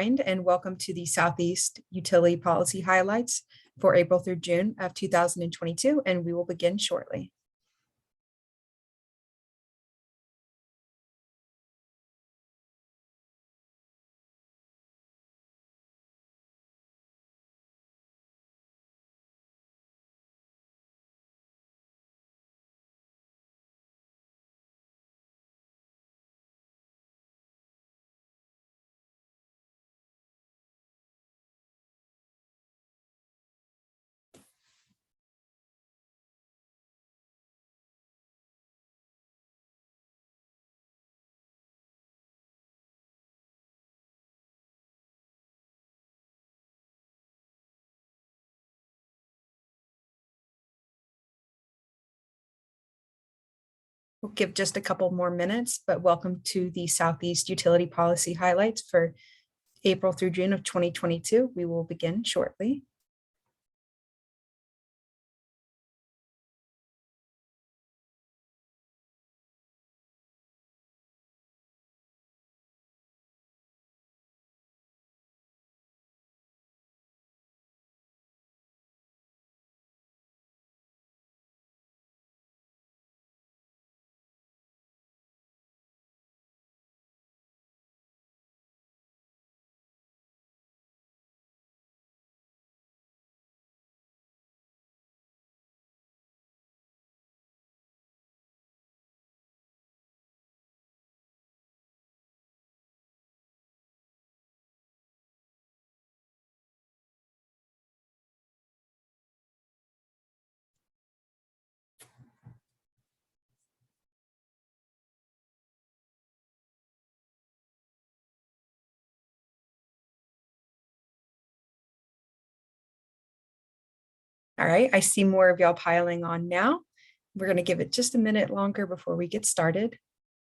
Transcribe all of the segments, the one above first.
And welcome to the Southeast Utility Policy Highlights for April through June of 2022, and we will begin shortly. We'll give just a couple more minutes, but welcome to the Southeast Utility Policy Highlights for April through June of 2022. We will begin shortly. All right, I see more of y'all piling on now. We're going to give it just a minute longer before we get started,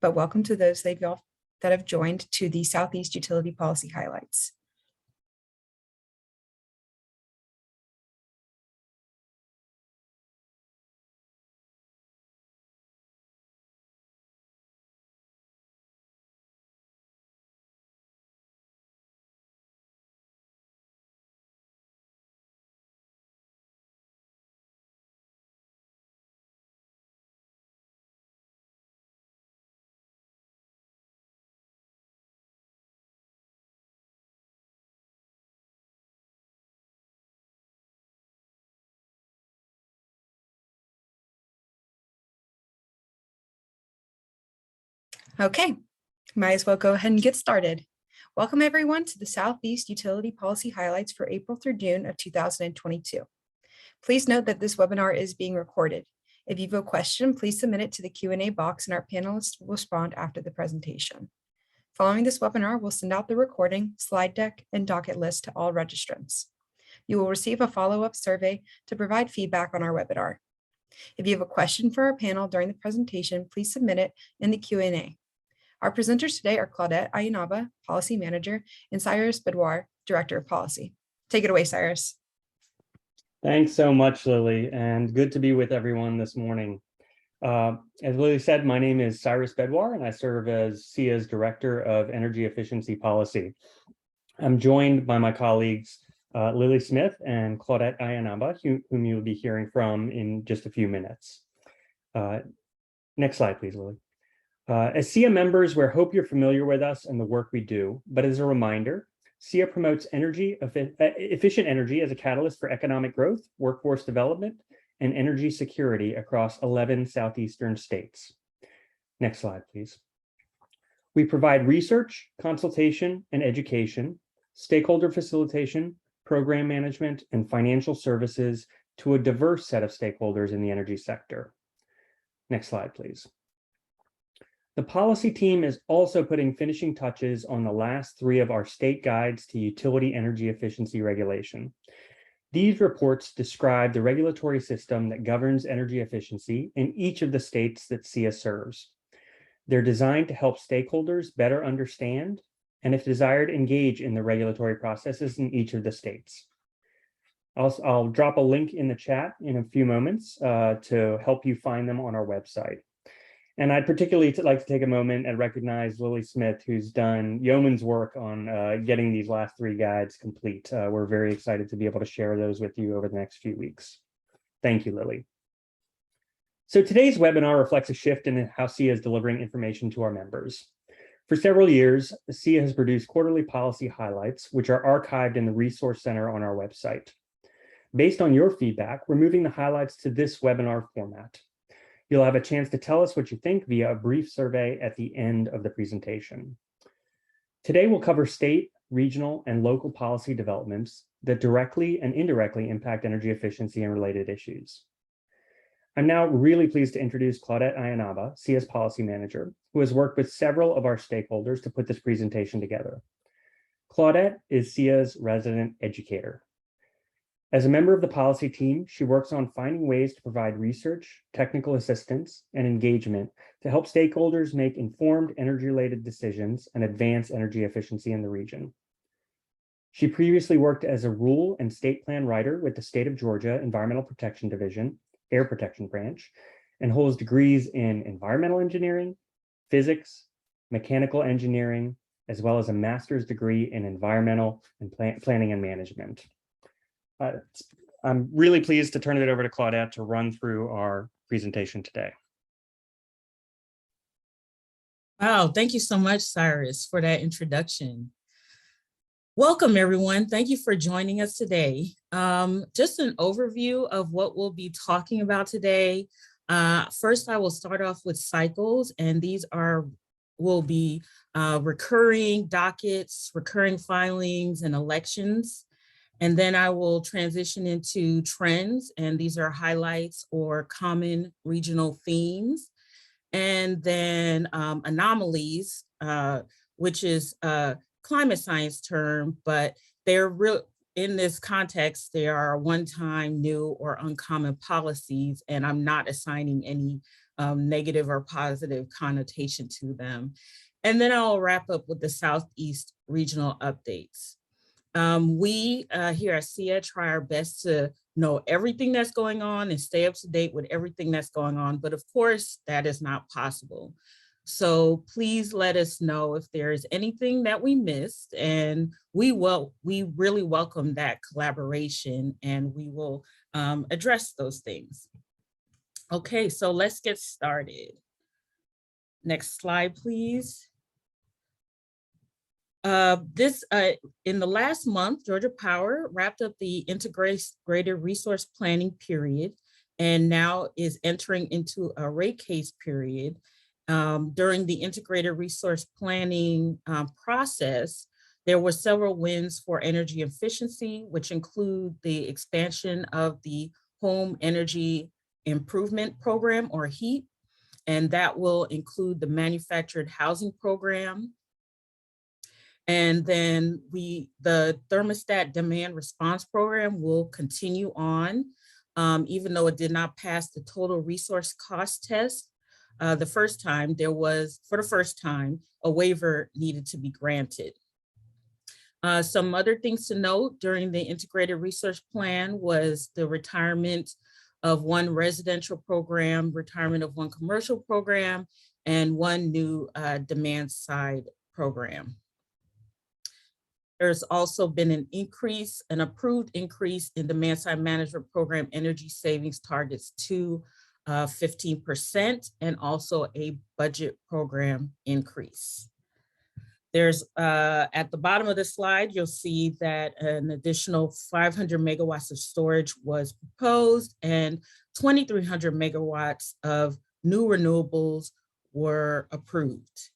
but welcome to those of y'all that have joined to the Southeast Utility Policy Highlights. Okay, might as well go ahead and get started. Welcome everyone to the Southeast Utility Policy Highlights for April through June of 2022. Please note that this webinar is being recorded. If you have a question, please submit it to the Q&A box and our panelists will respond after the presentation. Following this webinar, we'll send out the recording, slide deck, and docket list to all registrants. You will receive a follow-up survey to provide feedback on our webinar. If you have a question for our panel during the presentation, please submit it in the Q&A. Our presenters today are Claudette Ayanaba, Policy Manager, and Cyrus Bedouar, Director of Policy. Take it away, Cyrus. Thanks so much, Lily, and good to be with everyone this morning. As Lily said, my name is Cyrus Bedouar, and I serve as SEEA's Director of Energy Efficiency Policy. I'm joined by my colleagues, Lily Smith and Claudette Ayanaba, whom you'll be hearing from in just a few minutes. Next slide, please, Lily. As SEEA members, we hope you're familiar with us and the work we do, but as a reminder, SEEA promotes efficient energy as a catalyst for economic growth, workforce development, and energy security across 11 southeastern states. Next slide, please. We provide research, consultation, and education, stakeholder facilitation, program management, and financial services to a diverse set of stakeholders in the energy sector. Next slide, please. The policy team is also putting finishing touches on the last 3 of our state guides to utility energy efficiency regulation. These reports describe the regulatory system that governs energy efficiency in each of the states that SEEA serves. They're designed to help stakeholders better understand and, if desired, engage in the regulatory processes in each of the states. I'll drop a link in the chat in a few moments to help you find them on our website. And I'd particularly like to take a moment and recognize Lily Smith, who's done yeoman's work on getting these last 3 guides complete. We're very excited to be able to share those with you over the next few weeks. Thank you, Lily. So today's webinar reflects a shift in how SEEA is delivering information to our members. For several years, SEEA has produced quarterly policy highlights, which are archived in the Resource Center on our website. Based on your feedback, we're moving the highlights to this webinar format. You'll have a chance to tell us what you think via a brief survey at the end of the presentation. Today, we'll cover state, regional, and local policy developments that directly and indirectly impact energy efficiency and related issues. I'm now really pleased to introduce Claudette Ayanaba, SEEA's policy manager, who has worked with several of our stakeholders to put this presentation together. Claudette is SEEA's resident educator. As a member of the policy team, she works on finding ways to provide research, technical assistance, and engagement to help stakeholders make informed energy-related decisions and advance energy efficiency in the region. She previously worked as a rule and state plan writer with the State of Georgia Environmental Protection Division, Air Protection Branch, and holds degrees in environmental engineering, physics, mechanical engineering, as well as a master's degree in environmental and planning and management. I'm really pleased to turn it over to Claudette to run through our presentation today. Wow, thank you so much, Cyrus, for that introduction. Welcome, everyone. Thank you for joining us today. Just an overview of what we'll be talking about today. First, I will start off with cycles, and these will be recurring dockets, recurring filings, and elections. And then I will transition into trends, and these are highlights or common regional themes. And then anomalies, which is a climate science term, but they're real in this context. They are one-time, new, or uncommon policies, and I'm not assigning any negative or positive connotation to them. And then I'll wrap up with the Southeast regional updates. We here at SEEA try our best to know everything that's going on and stay up to date with everything that's going on, but of course that is not possible. So please let us know if there is anything that we missed, and we really welcome that collaboration, and we will address those things. Okay, so let's get started. Next slide, please. In the last month, Georgia Power wrapped up the integrated resource planning period and now is entering into a rate case period. During the integrated resource planning process, there were several wins for energy efficiency, which include the expansion of the Home Energy Improvement Program, or HEAP, and that will include the manufactured housing program. And then the thermostat demand response program will continue on, even though it did not pass the total resource cost test. The first time, for the first time, a waiver needed to be granted. Some other things to note during the integrated resource plan was the retirement of one residential program, retirement of one commercial program, and one new demand side program. There's also been an approved increase in demand side management program energy savings targets to 15%, and also a budget program increase. There's at the bottom of the slide, you'll see that an additional 500 megawatts of storage was proposed, and 2,300 megawatts of new renewables were approved.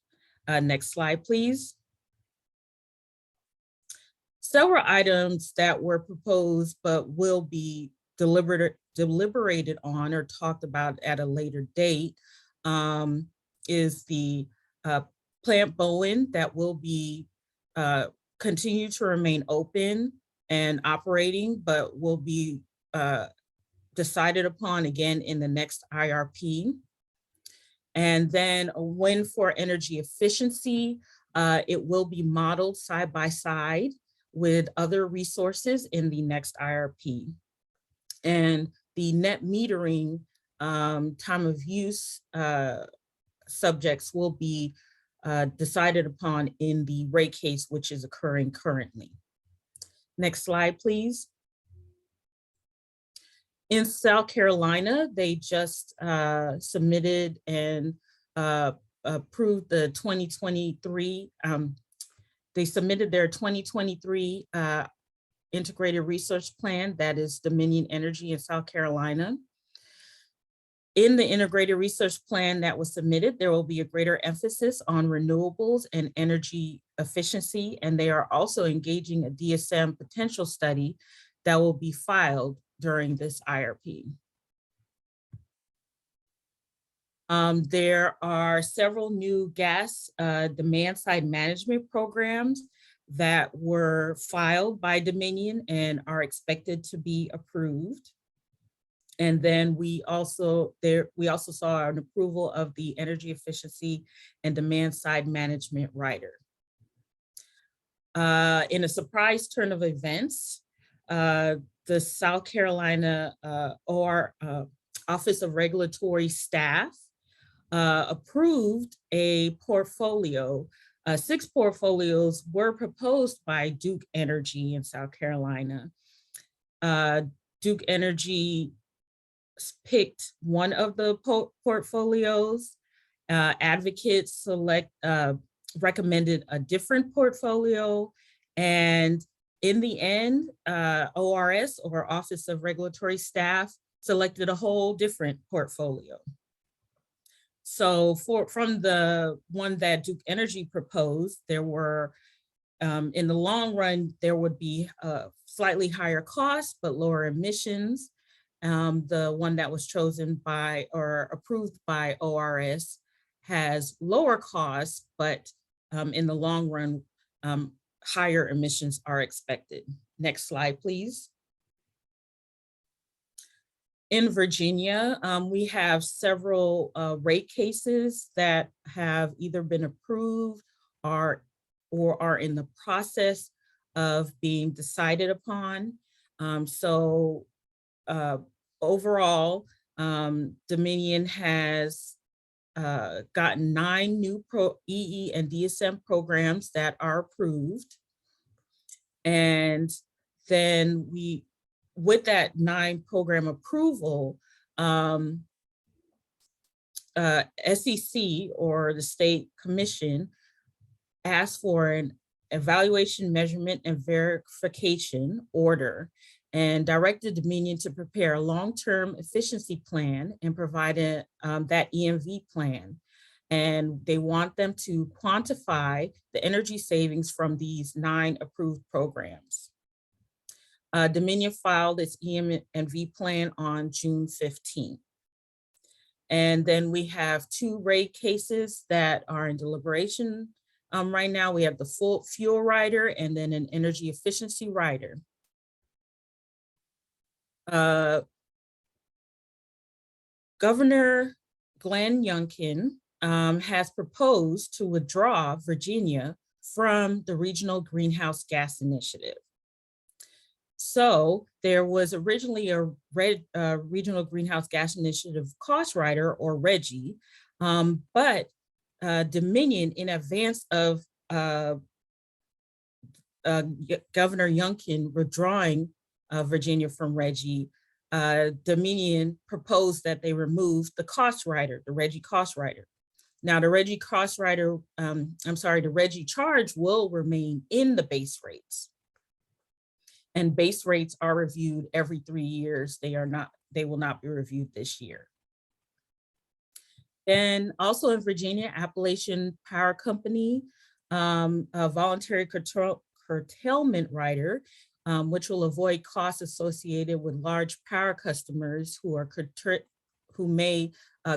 Next slide, please. Several items that were proposed but will be deliberated on or talked about at a later date is the Plant Bowen that will be continue to remain open and operating, but will be decided upon again in the next IRP. And then a win for energy efficiency. It will be modeled side by side with other resources in the next IRP. And the net metering time of use subjects will be decided upon in the rate case, which is occurring currently. Next slide, please. In South Carolina, they just submitted and approved the 2023, they submitted their 2023 integrated research plan, that is Dominion Energy in South Carolina. In the integrated research plan that was submitted, there will be a greater emphasis on renewables and energy efficiency, and they are also engaging a DSM potential study that will be filed during this IRP. There are several new gas demand side management programs that were filed by Dominion and are expected to be approved. And then we also saw an approval of the energy efficiency and demand side management rider. In a surprise turn of events, the South Carolina Office of Regulatory Staff approved a portfolio. 6 portfolios were proposed by Duke Energy in South Carolina. Duke Energy picked one of the portfolios. Advocates recommended a different portfolio. And in the end, ORS, or Office of Regulatory Staff, selected a whole different portfolio. So from the one that Duke Energy proposed, there were, in the long run, there would be slightly higher costs, but lower emissions. The one that was chosen by or approved by ORS has lower costs, but in the long run, higher emissions are expected. Next slide, please. In Virginia, we have several rate cases that have either been approved or are in the process of being decided upon. Overall, Dominion has gotten 9 new EE and DSM programs that are approved. And then with that 9 program approval, SEC, or the state commission, asked for an evaluation, measurement, and verification order and directed Dominion to prepare a long-term efficiency plan and provide that EMV plan. And they want them to quantify the energy savings from these 9 approved programs. Dominion filed its EMV plan on June 15th. And then we have 2 rate cases that are in deliberation right now. We have the full fuel rider and then an energy efficiency rider. Governor Glenn Youngkin has proposed to withdraw Virginia from the Regional Greenhouse Gas Initiative. So there was originally a Regional Greenhouse Gas Initiative cost rider, or RGGI, but Dominion, in advance of Governor Youngkin withdrawing Virginia from RGGI, Dominion proposed that they remove the cost rider, the RGGI cost rider. Now, the RGGI cost rider, the RGGI charge will remain in the base rates. And base rates are reviewed every 3 years. They will not be reviewed this year. And also in Virginia, Appalachian Power Company, a voluntary curtailment rider, which will avoid costs associated with large power customers who may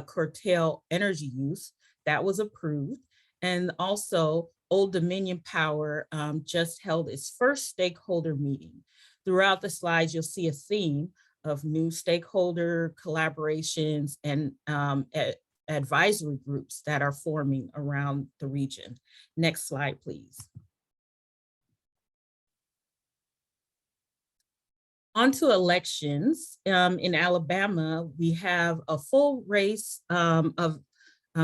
curtail energy use. That was approved. And also, Old Dominion Power just held its first stakeholder meeting. Throughout the slides, you'll see a theme of new stakeholder collaborations and advisory groups that are forming around the region. Next slide, please. On to elections. In Alabama, we have a full race of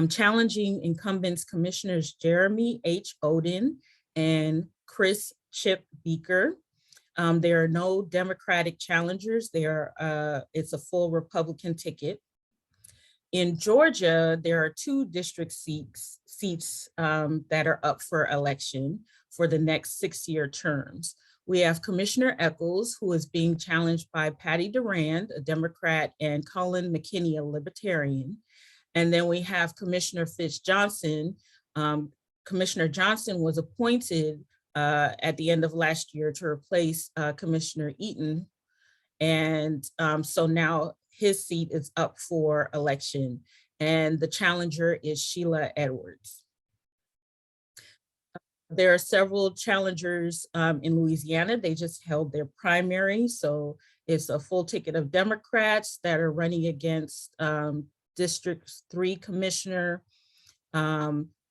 challenging incumbents Commissioners Jeremy H. Oden and Chris Chip Beaker. There are no Democratic challengers. It's a full Republican ticket. In Georgia, there are 2 district seats that are up for election for the next 6-year terms. We have Commissioner Echols, who is being challenged by Patty Durand, a Democrat, and Colin McKinney, a Libertarian. And then we have Commissioner Fitz Johnson. Commissioner Johnson was appointed at the end of last year to replace Commissioner Eaton. And so now his seat is up for election. And the challenger is Sheila Edwards. There are several challengers in Louisiana. They just held their primary. So it's a full ticket of Democrats that are running against District 3 Commissioner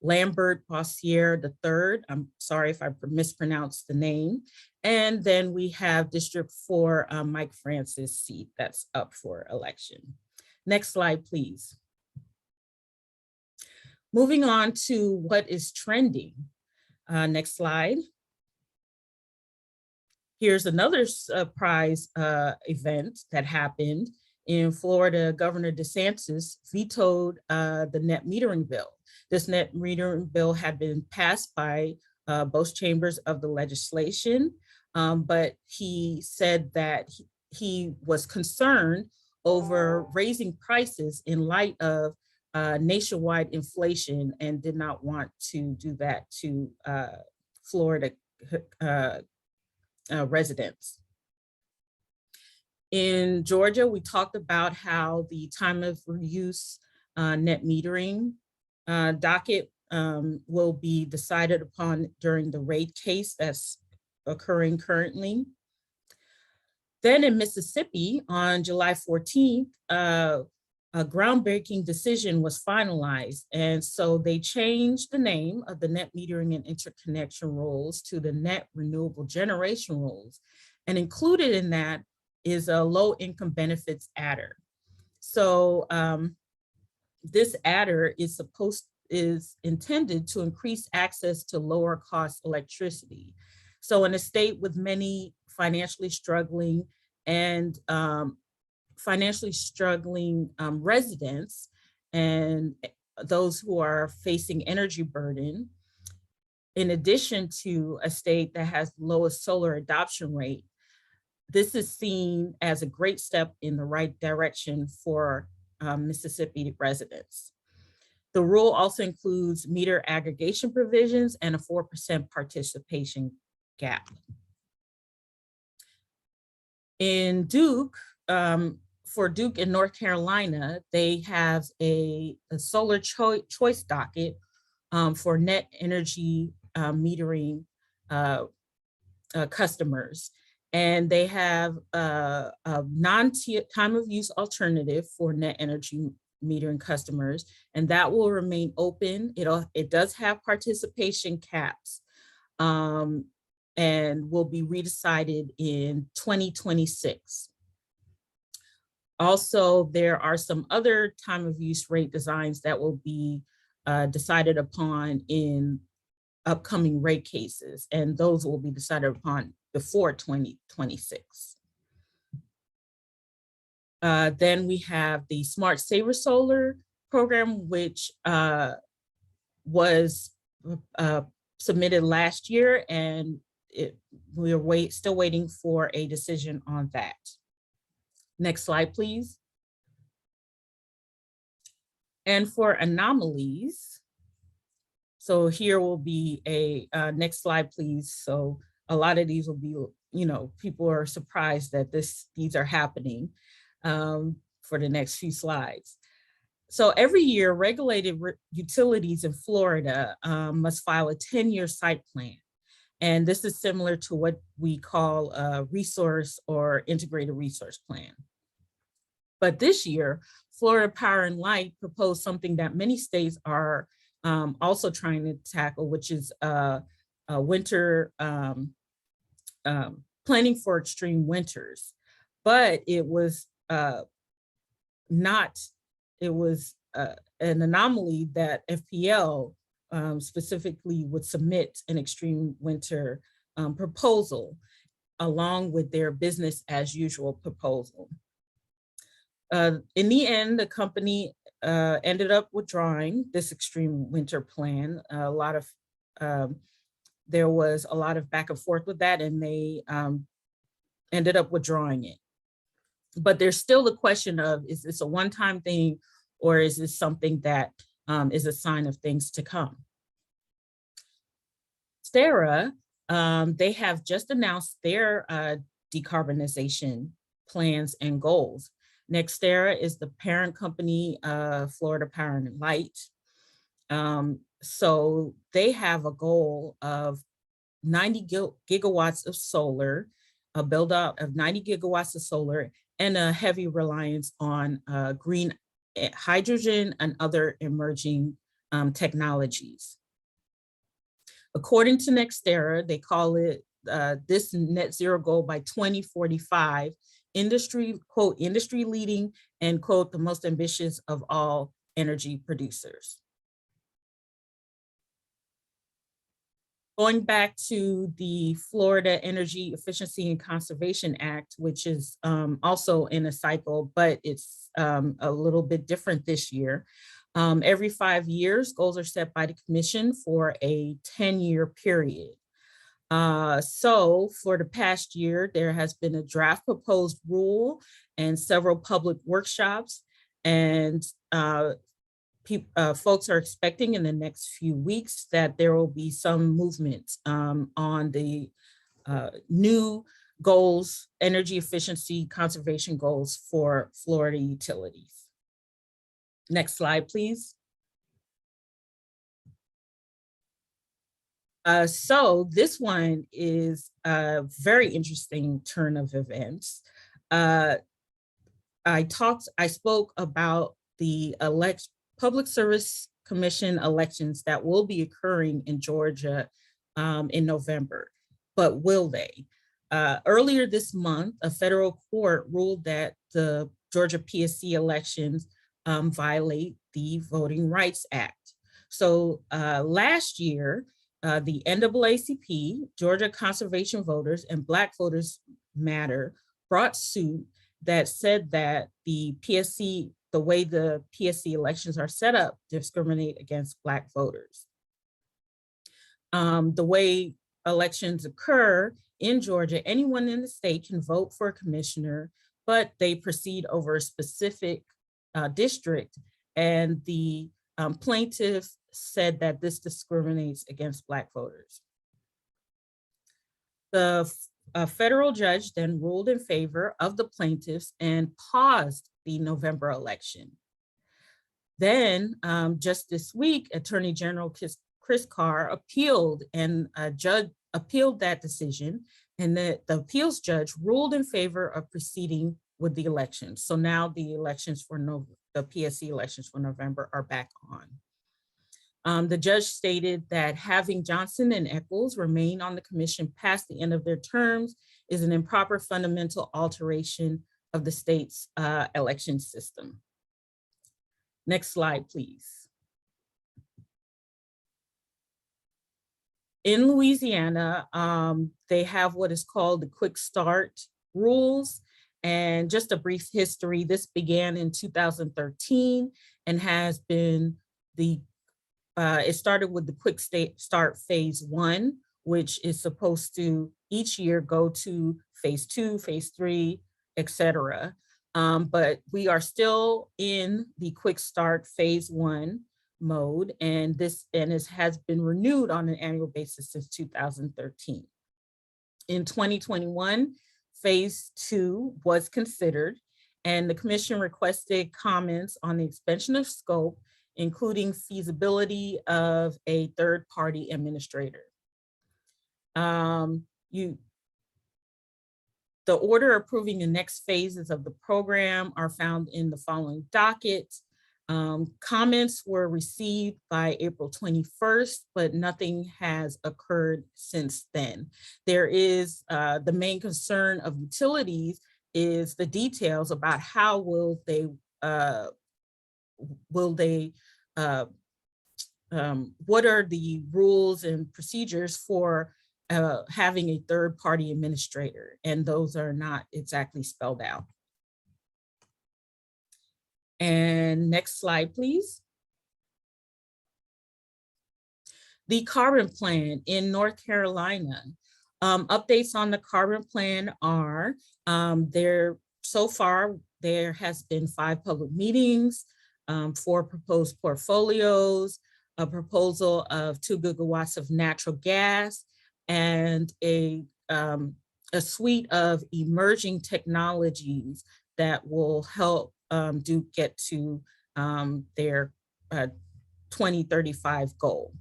Lambert Bossier III. I'm sorry if I mispronounced the name. And then we have District 4 Mike Francis seat that's up for election. Next slide, please. Moving on to what is trending. Next slide. Here's another surprise event that happened. In Florida, Governor DeSantis vetoed the net metering bill. This net metering bill had been passed by both chambers of the legislation, but he said that he was concerned over raising prices in light of nationwide inflation and did not want to do that to Florida residents. In Georgia, we talked about how the time of use net metering docket will be decided upon during the rate case that's occurring currently. Then in Mississippi on July 14th, a groundbreaking decision was finalized. And so they changed the name of the net metering and interconnection rules to the net renewable generation rules. And included in that is a low income benefits adder. So this adder is intended to increase access to lower cost electricity. So in a state with many financially struggling residents and those who are facing energy burden, in addition to a state that has the lowest solar adoption rate, this is seen as a great step in the right direction for Mississippi residents. The rule also includes meter aggregation provisions and a 4% participation gap. In Duke, for Duke in North Carolina, they have a solar choice docket for net energy metering customers. And they have a non-time of use alternative for net energy metering customers, and that will remain open. It does have participation caps and will be redecided in 2026. Also, there are some other time of use rate designs that will be decided upon in upcoming rate cases, and those will be decided upon before 2026. Then we have the Smart Saver Solar program, which was submitted last year, and we're still waiting for a decision on that. Next slide, please. And for anomalies, so here will be a next slide, please. So a lot of these will be, people are surprised that these are happening for the next few slides. So every year, regulated utilities in Florida must file a 10-year site plan. And this is similar to what we call a resource or integrated resource plan. But this year, Florida Power and Light proposed something that many states are also trying to tackle, which is winter planning for extreme winters. But it was an anomaly that FPL specifically would submit an extreme winter proposal along with their business as usual proposal. In the end, the company ended up withdrawing this extreme winter plan. There was a lot of back and forth with that, and they ended up withdrawing it. But there's still the question of, is this a one-time thing, or is this something that is a sign of things to come? SEEA, they have just announced their decarbonization plans and goals. NextEra is the parent company of Florida Power and Light. So they have a goal of 90 gigawatts of solar, a build out of 90 gigawatts of solar, and a heavy reliance on green hydrogen and other emerging technologies. According to NextEra, they call it this net zero goal by 2045, quote, industry leading, and quote, the most ambitious of all energy producers. Going back to the Florida Energy Efficiency and Conservation Act, which is also in a cycle, but it's a little bit different this year. Every 5 years, goals are set by the commission for a 10-year period. So for the past year, there has been a draft proposed rule and several public workshops, and folks are expecting in the next few weeks that there will be some movement on the new goals, energy efficiency conservation goals for Florida utilities. Next slide, please. So this one is a very interesting turn of events. I spoke about the Public Service Commission elections that will be occurring in Georgia in November, but will they? Earlier this month, a federal court ruled that the Georgia PSC elections violate the Voting Rights Act. So last year, the NAACP, Georgia Conservation Voters, and Black Voters Matter brought suit that said that the PSC, the way the PSC elections are set up, discriminate against Black voters. The way elections occur in Georgia, anyone in the state can vote for a commissioner, but they proceed over a specific district, and the plaintiff said that this discriminates against Black voters. The federal judge then ruled in favor of the plaintiffs and paused the November election. Then just this week, Attorney General Chris Carr appealed, and a judge appealed that decision, and the appeals judge ruled in favor of proceeding with the elections. So now the elections for the PSC elections for November are back on. The judge stated that having Johnson and Eccles remain on the commission past the end of their terms is an improper fundamental alteration of the state's election system. Next slide, please. In Louisiana, they have what is called the quick start rules. And just a brief history, this began in 2013 and has been it started with the quick start phase 1, which is supposed to each year go to phase 2, phase 3, etc. But we are still in the quick start phase 1 mode, and it has been renewed on an annual basis since 2013. In 2021, phase 2 was considered, and the commission requested comments on the expansion of scope, including feasibility of a third-party administrator. The order approving the next phases of the program are found in the following docket. Comments were received by April 21st, but nothing has occurred since then. There is the main concern of utilities is the details about how will they will they, what are the rules and procedures for having a third-party administrator? And those are not exactly spelled out. And next slide, please. The carbon plan in North Carolina. Updates on the carbon plan are, so far, there has been 5 public meetings, 4 proposed portfolios, a proposal of 2 gigawatts of natural gas, and a suite of emerging technologies that will help Duke get to their 2035 goal.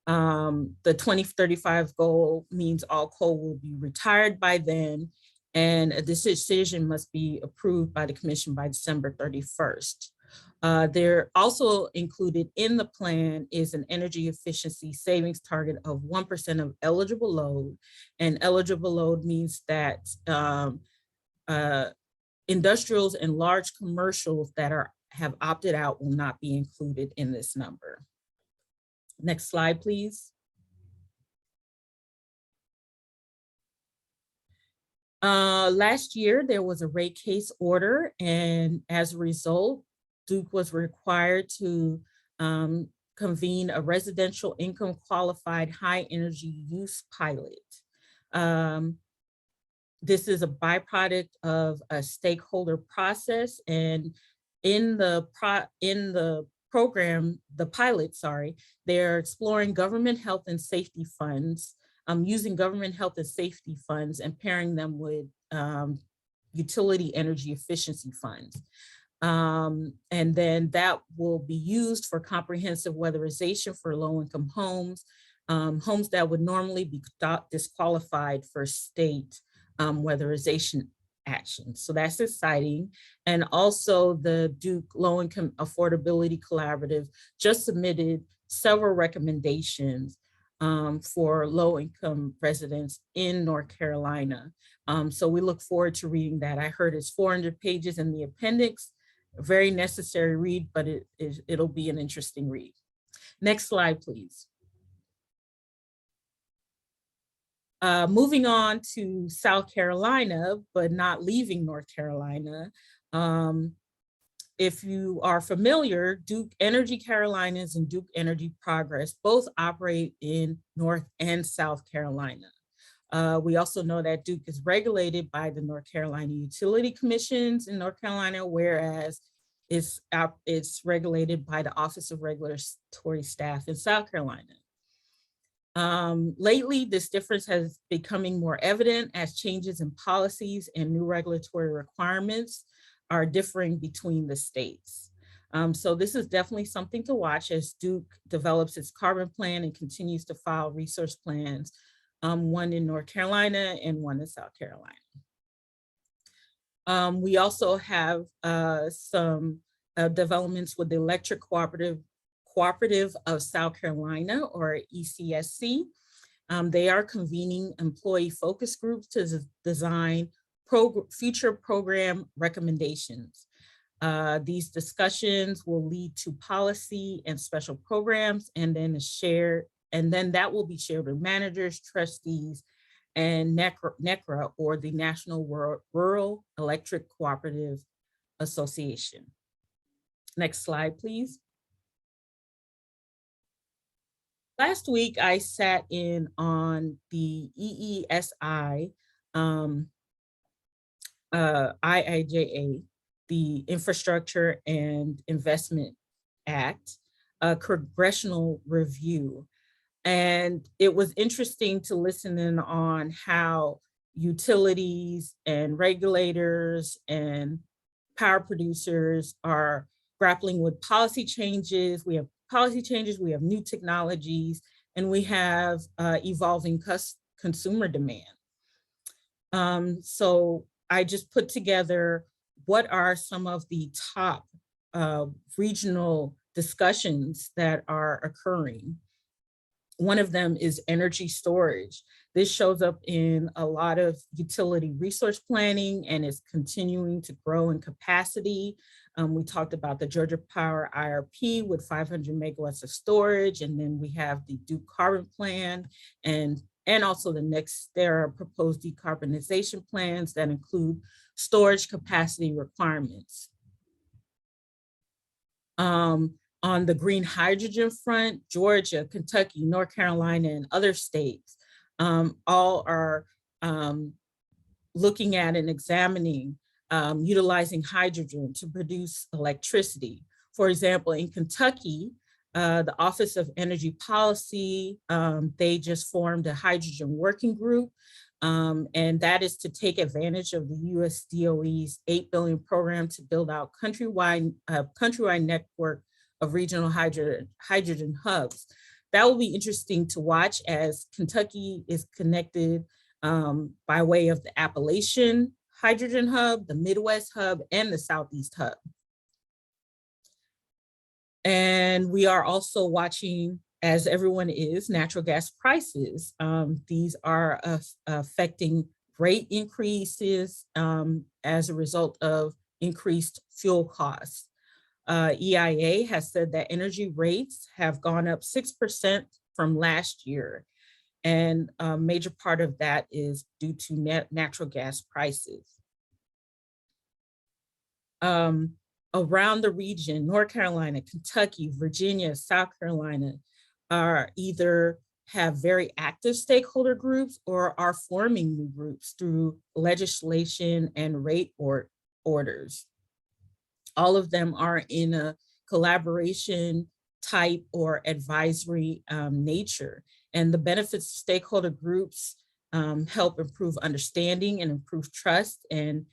The 2035 goal means all coal will be retired by then, and a decision must be approved by the commission by December 31st. They're also included in the plan is an energy efficiency savings target of 1% of eligible load, and eligible load means that industrials and large commercials that have opted out will not be included in this number. Next slide, please. Last year, there was a rate case order, and as a result, Duke was required to convene a residential income qualified high energy use pilot. This is a byproduct of a stakeholder process, and in the program, the pilot, they're exploring government health and safety funds, using government health and safety funds and pairing them with utility energy efficiency funds. And then that will be used for comprehensive weatherization for low-income homes, homes that would normally be disqualified for state weatherization action. So that's exciting. And also the Duke Low Income Affordability Collaborative just submitted several recommendations for low income residents in North Carolina. So we look forward to reading that. I heard it's 400 pages in the appendix, a very necessary read, but it'll be an interesting read. Next slide, please. Moving on to South Carolina, but not leaving North Carolina. If you are familiar, Duke Energy Carolinas and Duke Energy Progress both operate in North and South Carolina. We also know that Duke is regulated by the North Carolina Utility Commissions in North Carolina, whereas it's regulated by the Office of Regulatory Staff in South Carolina. Lately, this difference has becoming more evident as changes in policies and new regulatory requirements are differing between the states. So this is definitely something to watch as Duke develops its carbon plan and continues to file resource plans, one in North Carolina and one in South Carolina. We also have some developments with the Electric Cooperative of South Carolina, or ECSC. They are convening employee focus groups to design future program recommendations. These discussions will lead to policy and special programs, and then that will be shared with managers, trustees, and NECRA, or the National Rural Electric Cooperative Association. Next slide, please. Last week, I sat in on the EESI, IIJA, the Infrastructure and Investment Act, a congressional review. And it was interesting to listen in on how utilities and regulators and power producers are grappling with policy changes. We have policy changes, we have new technologies, and we have evolving consumer demand. So I just put together what are some of the top regional discussions that are occurring. One of them is energy storage. This shows up in a lot of utility resource planning and is continuing to grow in capacity. We talked about the Georgia Power IRP with 500 megawatts of storage, and then we have the Duke Carbon Plan, and also there are proposed decarbonization plans that include storage capacity requirements. On the green hydrogen front, Georgia, Kentucky, North Carolina, and other states all are looking at and examining utilizing hydrogen to produce electricity. For example, in Kentucky, the Office of Energy Policy, they just formed a hydrogen working group, and that is to take advantage of the US DOE's $8 billion program to build out countrywide network of regional hydrogen hubs. That will be interesting to watch as Kentucky is connected by way of the Appalachian Hydrogen Hub, the Midwest Hub, and the Southeast Hub. And we are also watching, as everyone is, natural gas prices. These are affecting rate increases as a result of increased fuel costs. EIA has said that energy rates have gone up 6% from last year. And a major part of that is due to natural gas prices. Around the region, North Carolina, Kentucky, Virginia, South Carolina are either have very active stakeholder groups or are forming new groups through legislation and rate orders. All of them are in a collaboration type or advisory nature. And the benefits of stakeholder groups help improve understanding and improve trust, and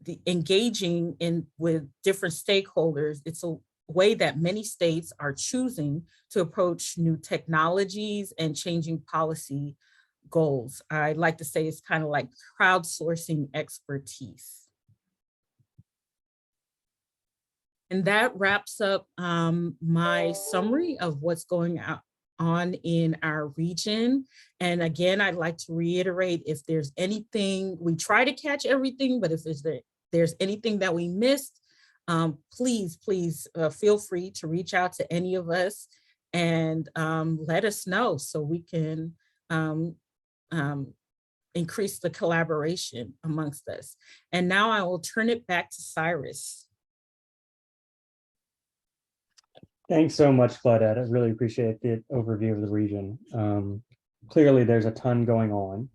the engaging with different stakeholders. It's a way that many states are choosing to approach new technologies and changing policy goals. I like to say it's kind of like crowdsourcing expertise. And that wraps up my summary of what's going on in our region. And again, I'd like to reiterate, if there's anything, we try to catch everything, but if there's anything that we missed, please feel free to reach out to any of us and let us know so we can increase the collaboration amongst us. And now I will turn it back to Cyrus. Thanks so much, Claudette. I really appreciate the overview of the region. Clearly, there's a ton going on.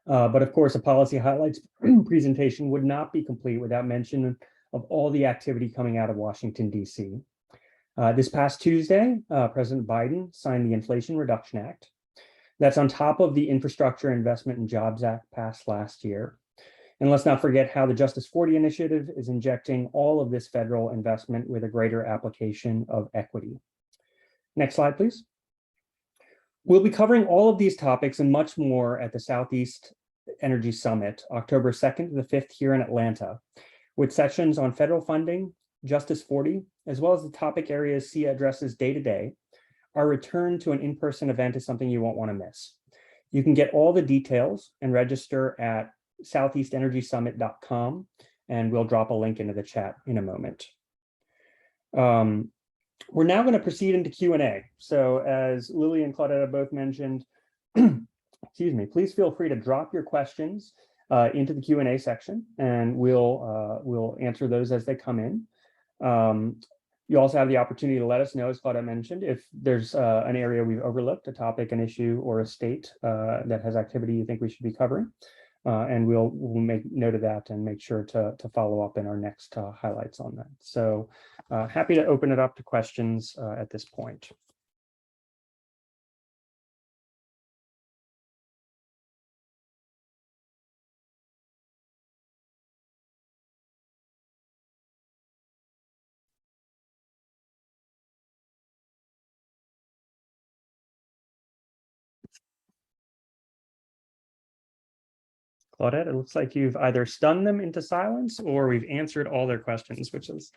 But of course, a policy highlights presentation would not be complete without mention of all the activity coming out of Washington, D.C. This past Tuesday, President Biden signed the Inflation Reduction Act. That's on top of the Infrastructure Investment and Jobs Act passed last year. And let's not forget how the Justice 40 initiative is injecting all of this federal investment with a greater application of equity. Next slide, please. We'll be covering all of these topics and much more at the Southeast Energy Summit, October 2nd to the 5th here in Atlanta, with sessions on federal funding, Justice 40, as well as the topic areas SEEA addresses day to day. Our return to an in-person event is something you won't want to miss. You can get all the details and register at southeastenergysummit.com, and we'll drop a link into the chat in a moment. We're now going to proceed into Q&A. So as Lily and Claudette both mentioned, excuse me, please feel free to drop your questions into the Q&A section, and we'll answer those as they come in. You also have the opportunity to let us know, as Claudette mentioned, if there's an area we've overlooked, a topic, an issue, or a state that has activity you think we should be covering. And we'll make note of that and make sure to follow up in our next highlights on that. So happy to open it up to questions at this point. Claudette, it looks like you've either stunned them into silence or we've answered all their questions, which is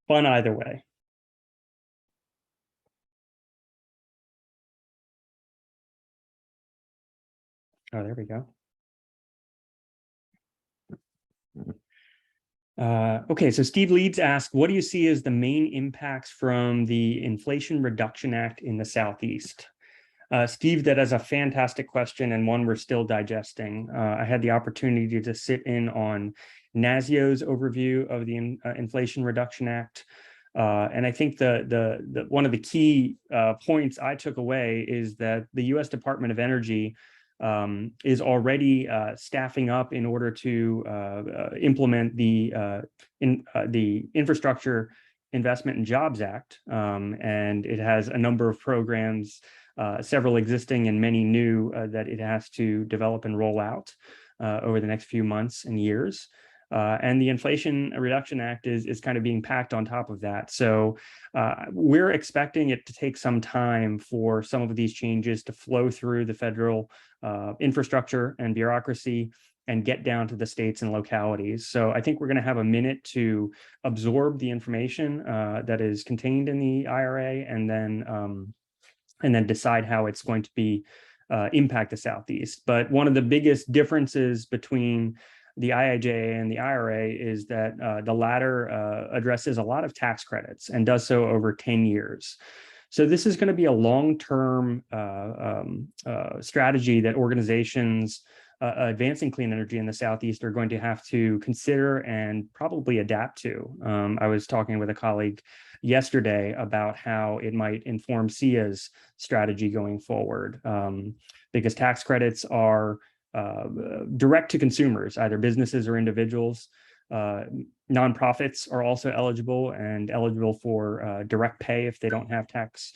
fun either way. Oh, there we go. Okay, so Steve Leeds asked, what do you see as the main impacts from the Inflation Reduction Act in the Southeast? Steve, that is a fantastic question and one we're still digesting. I had the opportunity to sit in on NASIO's overview of the Inflation Reduction Act. And I think the one of the key points I took away is that the U.S. Department of Energy is already staffing up in order to implement the Infrastructure Investment and Jobs Act. And it has a number of programs, several existing and many new, that it has to develop and roll out over the next few months and years. And the Inflation Reduction Act is kind of being packed on top of that. So we're expecting it to take some time for some of these changes to flow through the federal infrastructure and bureaucracy and get down to the states and localities. So I think we're going to have a minute to absorb the information that is contained in the IRA and then decide how it's going to be impact the Southeast. But one of the biggest differences between the IIJA and the IRA is that the latter addresses a lot of tax credits and does so over 10 years. So this is going to be a long-term strategy that organizations advancing clean energy in the Southeast are going to have to consider and probably adapt to. I was talking with a colleague yesterday about how it might inform SEEA's strategy going forward, because tax credits are direct to consumers, either businesses or individuals. Nonprofits are also eligible for direct pay if they don't have tax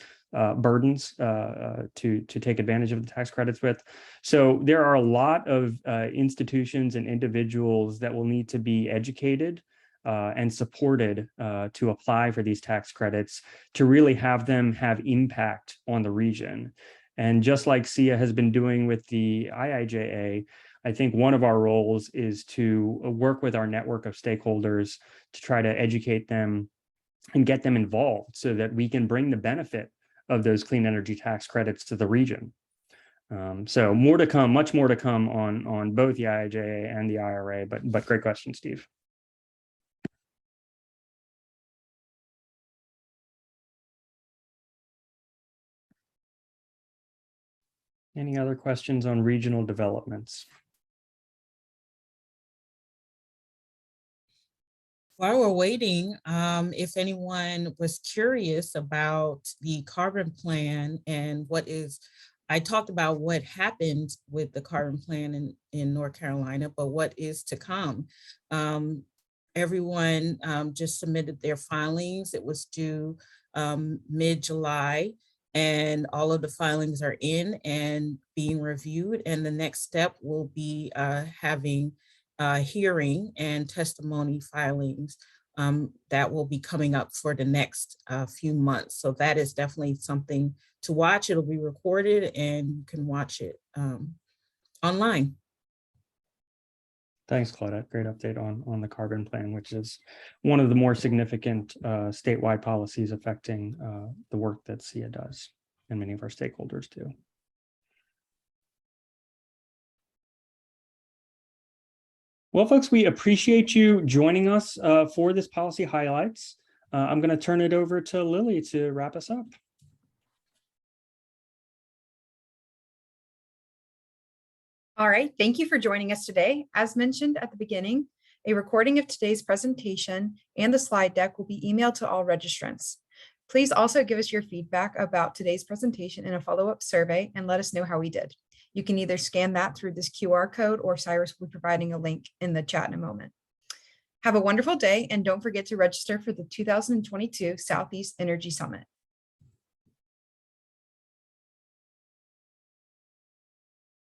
burdens to take advantage of the tax credits with. So there are a lot of institutions and individuals that will need to be educated and supported to apply for these tax credits to really have them have impact on the region. And just like SEEA has been doing with the IIJA, I think one of our roles is to work with our network of stakeholders to try to educate them and get them involved so that we can bring the benefit of those clean energy tax credits to the region. So more to come, much more to come on both the IIJA and the IRA, but great question, Steve. Any other questions on regional developments? While we're waiting, if anyone was curious about the carbon plan and I talked about what happened with the carbon plan in North Carolina, but what is to come. Everyone just submitted their filings. It was due mid-July. And all of the filings are in and being reviewed. And the next step will be having hearing and testimony filings that will be coming up for the next few months. So that is definitely something to watch. It'll be recorded and you can watch it online. Thanks, Claudette. Great update on the carbon plan, which is one of the more significant statewide policies affecting the work that SEEA does and many of our stakeholders do. Well, folks, we appreciate you joining us for this policy highlights. I'm going to turn it over to Lily to wrap us up. All right, thank you for joining us today. As mentioned at the beginning, a recording of today's presentation and the slide deck will be emailed to all registrants. Please also give us your feedback about today's presentation in a follow-up survey and let us know how we did. You can either scan that through this QR code or Cyrus will be providing a link in the chat in a moment. Have a wonderful day and don't forget to register for the 2022 Southeast Energy Summit.